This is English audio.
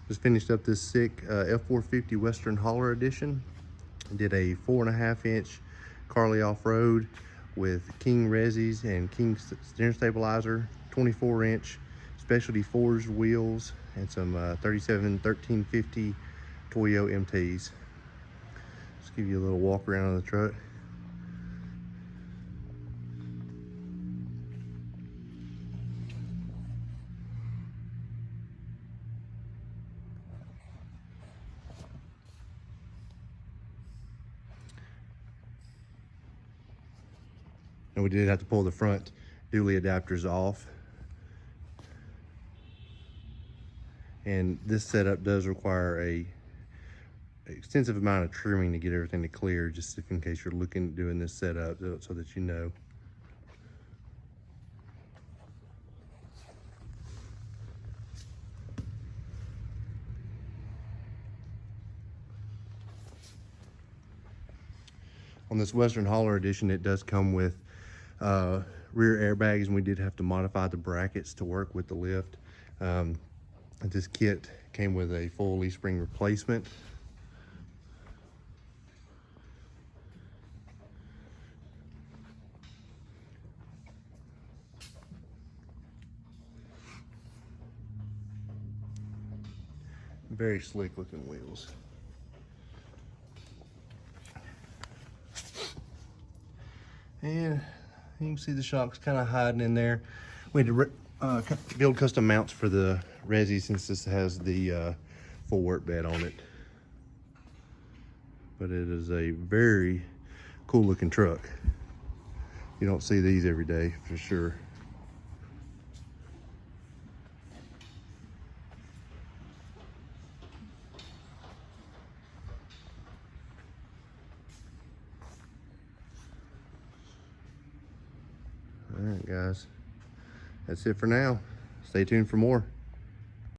Just finished up this sick F450 Western Hauler edition. Did a 4.5 inch Carli off-road with King resis and King steering stabilizer, 24 inch specialty forged wheels, and some 1350 Toyo MTs. Just give you a little walk around on the truck. And we did have to pull the front dually adapters off. And this setup does require a extensive amount of trimming to get everything to clear, just in case you're looking at doing this setup, so that you know. On this Western Hauler edition, it does come with rear airbags, and we did have to modify the brackets to work with the lift. This kit came with a full leaf spring replacement. Very slick looking wheels. And you can see the shocks kind of hiding in there. We had to build custom mounts for the resi, since this has the full work bed on it. But it is a very cool looking truck. You don't see these every day for sure. All right, guys, that's it for now. Stay tuned for more.